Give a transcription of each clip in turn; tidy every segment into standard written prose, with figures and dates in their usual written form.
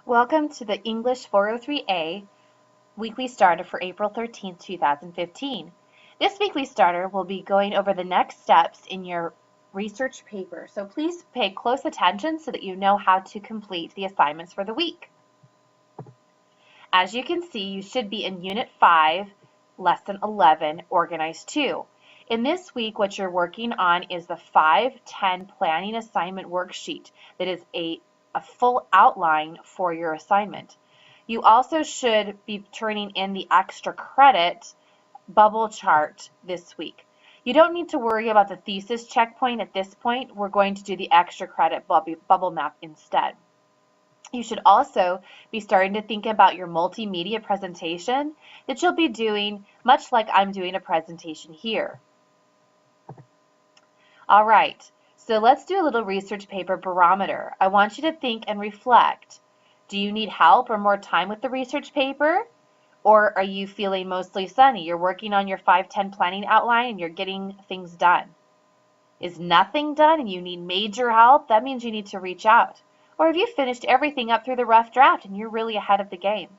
Welcome to the English 403A weekly starter for April 13th, 2015. This weekly starter will be going over the next steps in your research paper, so please pay close attention so that you know how to complete the assignments for the week. As you can see, you should be in Unit 5, Lesson 11, Organize 2. In this week, what you're working on is the 5-10 Planning Assignment Worksheet that is a full outline for your assignment. You also should be turning in the extra credit bubble chart this week. You don't need to worry about the thesis checkpoint at this point. We're going to do the extra credit bubble map instead. You should also be starting to think about your multimedia presentation that you'll be doing much like I'm doing a presentation here. All right, so let's do a little research paper barometer. I want you to think and reflect. Do you need help or more time with the research paper? Or are you feeling mostly sunny? You're working on your 5-10 planning outline and you're getting things done. Is nothing done and you need major help? That means you need to reach out. Or have you finished everything up through the rough draft and you're really ahead of the game?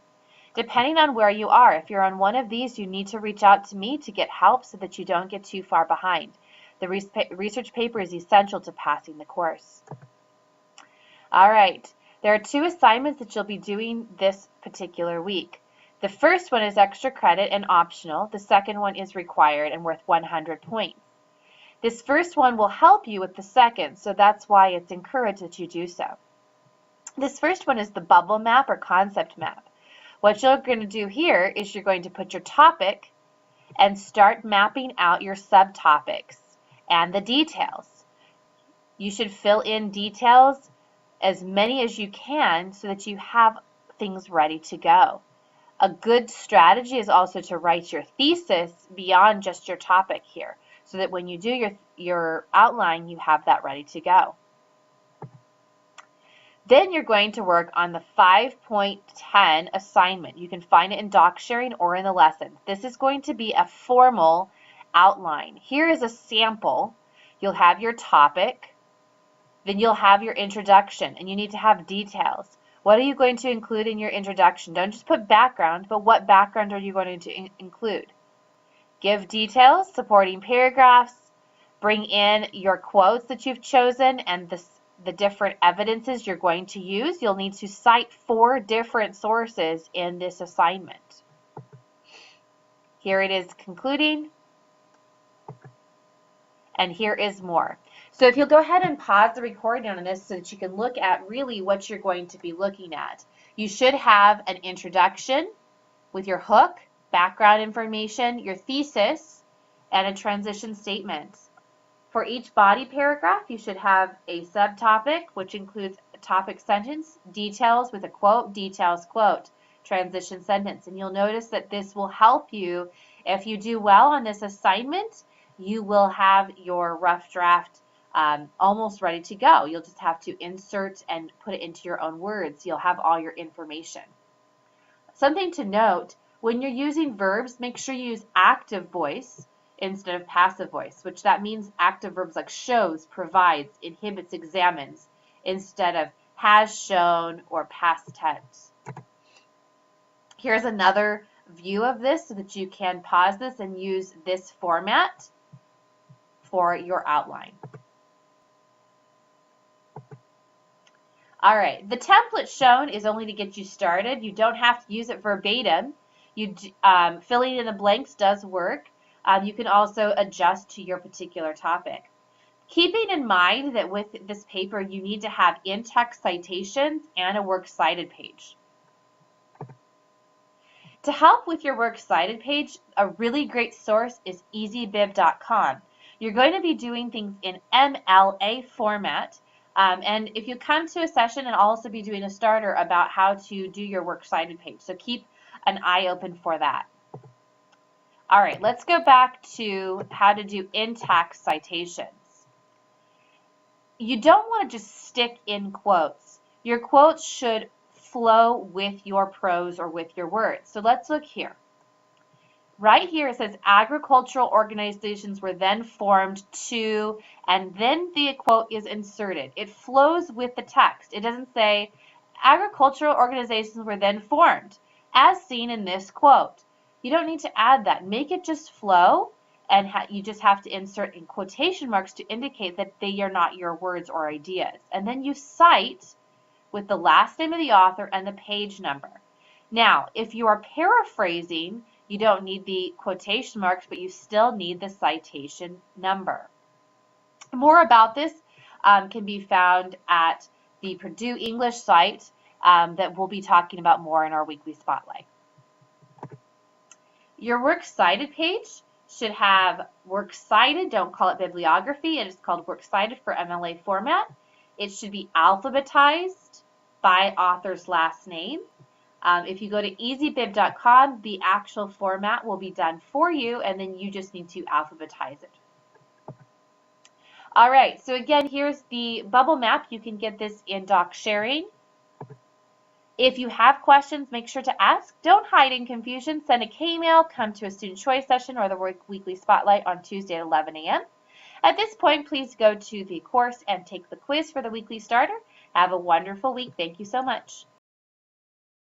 Depending on where you are, if you're on one of these, you need to reach out to me to get help so that you don't get too far behind. The research paper is essential to passing the course. All right, there are 2 assignments that you'll be doing this particular week. The first one is extra credit and optional. The second one is required and worth 100 points. This first one will help you with the second, so that's why it's encouraged that you do so. This first one is the bubble map or concept map. What you're going to do here is you're going to put your topic and start mapping out your subtopics and the details. You should fill in details, as many as you can, so that you have things ready to go. A good strategy is also to write your thesis beyond just your topic here, so that when you do your outline, you have that ready to go. Then you're going to work on the 5.10 assignment. You can find it in doc sharing or in the lesson. This is going to be a formal outline. Here is a sample. You'll have your topic, then you'll have your introduction, and you need to have details. What are you going to include in your introduction? Don't just put background, but what background are you going to include? Give details, supporting paragraphs, bring in your quotes that you've chosen and the different evidences you're going to use. You'll need to cite 4 different sources in this assignment. Here it is concluding, and here is more. So if you'll go ahead and pause the recording on this so that you can look at really what you're going to be looking at. You should have an introduction with your hook, background information, your thesis, and a transition statement. For each body paragraph, you should have a subtopic, which includes a topic sentence, details with a quote, details quote, transition sentence. And you'll notice that this will help you. If you do well on this assignment, you will have your rough draft almost ready to go. You'll just have to insert and put it into your own words. You'll have all your information. Something to note, when you're using verbs, make sure you use active voice instead of passive voice, which that means active verbs like shows, provides, inhibits, examines, instead of has shown or past tense. Here's another view of this so that you can pause this and use this format for your outline. All right, the template shown is only to get you started. You don't have to use it verbatim. Filling in the blanks does work. You can also adjust to your particular topic. Keeping in mind that with this paper, you need to have in-text citations and a works cited page. To help with your works cited page, a really great source is EasyBib.com. You're going to be doing things in MLA format. And if you come to a session, and I'll also be doing a starter about how to do your works cited page. So keep an eye open for that. All right, let's go back to how to do in-text citations. You don't want to just stick in quotes. Your quotes should flow with your prose or with your words. So let's look here. Right here it says agricultural organizations were then formed to, and then the quote is inserted. It flows with the text. It doesn't say agricultural organizations were then formed, as seen in this quote. You don't need to add that. Make it just flow, and you just have to insert in quotation marks to indicate that they are not your words or ideas. And then you cite with the last name of the author and the page number. Now, if you are paraphrasing, you don't need the quotation marks, but you still need the citation number. More about this can be found at the Purdue English site that we'll be talking about more in our weekly spotlight. Your Works Cited page should have Works Cited, don't call it bibliography, it is called Works Cited for MLA format. It should be alphabetized by author's last name. If you go to ezbib.com, the actual format will be done for you, and then you just need to alphabetize it. All right, so again, here's the bubble map. You can get this in Doc Sharing. If you have questions, make sure to ask. Don't hide in confusion. Send a K-mail, come to a student choice session or the weekly spotlight on Tuesday at 11 a.m. At this point, please go to the course and take the quiz for the weekly starter. Have a wonderful week. Thank you so much.